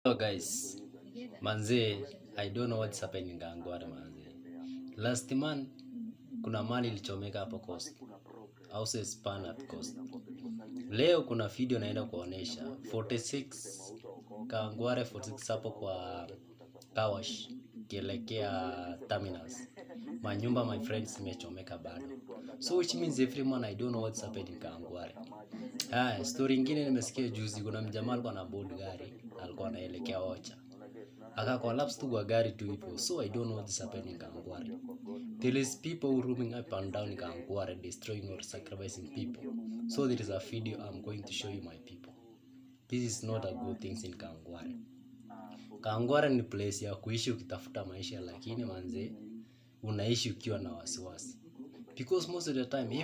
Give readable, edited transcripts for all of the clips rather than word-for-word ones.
Hello guys, manze, I don't know what's happening Kawangware manze. Last month kuna mali ilichomeka hapo Coast. Houses span at Coast. Leo kuna video naenda kuonesha 46 Kawangware 46 hapo kwa Kawash kielekea terminals. Manyumba my friends imechomeka bado. So which means every man I don't know what's happening Kawangware. Story nyingine nimesikia juzi kuna mjamaa alikuwa na board gari, alikuwa anaelekea Ocha. Collapse tu kwa gari tu hivyo. So I don't know what's happening in Kawangware. There is people roaming up and down in Kawangware, destroying or sacrificing people. So there is a video I'm going to show you my people. This is not a good thing in Kawangware. Kawangware ni place ya kuishi ukitafuta maisha, lakini manze unaishi ukiwa na wasiwasi. Because most of the time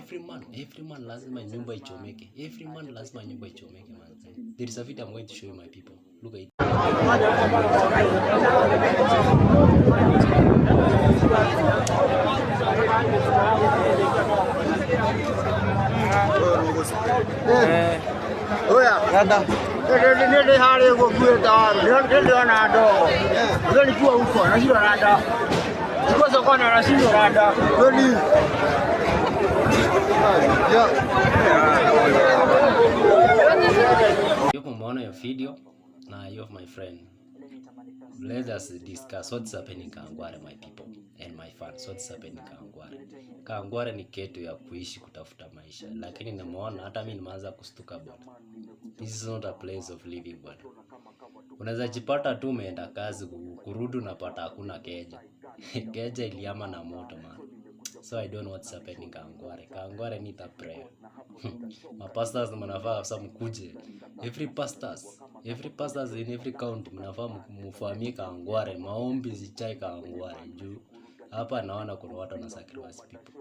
every man lazima nyumba ichomeke. Every man lazima nyumba ichomeke manze. There is a video I'm going to show you my people. Look at it. Oya, dada. Ndio hali kwa kueta. Ndio na ndo. Ndio nilikuwa huko, na sio rada. Nilikuwa sokoni na sio rada. Kweli. You can monitor your video. Now you have my friend. Let us discuss what's happening in Kawangware, my people and my fans. What's happening in Kawangware? Kawangware ni ketu ya kuishi kutafuta maisha, lakini nimeona hata mimi nimeanza kustuka bwana. This is not a place of living bwana. Unaweza jipata tu umeenda kazi kurudi unapata hakuna keja. Keja iliama na moto man. So I don't know what's happening Kawangware. Kawangware need a prayer. Mapastors mnafaa sasa mkuje. Every pastors in every county mnafaa mfahamie Kawangware, maombi zichai Kawangware juu hapa naona kuna watu wana sacrifice people.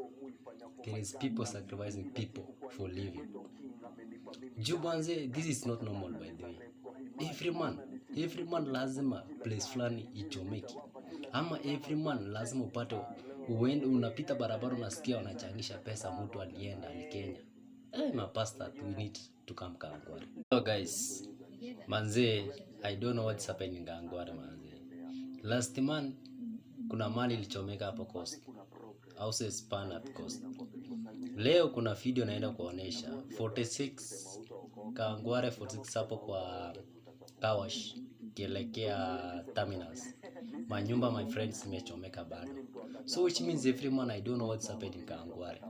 There is people sacrificing people for living. Jubanze, this is not normal by the way. Every man lazima place fulani ichomeki. Ama every man lazima upate uende unapita barabara unasikia wanachangisha pesa mtu alienda Kenya. Pastor, we need to come Kawangware. Hello guys, manze, I don't know what's happening in Kawangware manze. Last month kuna mali ilichomeka hapo Coast. Houses span at Coast. Leo kuna video naenda kuonesha 46 Kawangware 46 hapo kwa Kawash kielekea terminals. Manyumba my friends imechomeka bado. So which means every man I don't know what's happening in Kawangware.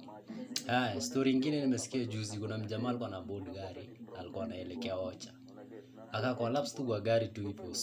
Story nyingine nimesikia juzi kuna mjamaa alikuwa na board gari, alikuwa anaelekea Ocha. Collapse tu kwa gari tu hivyo.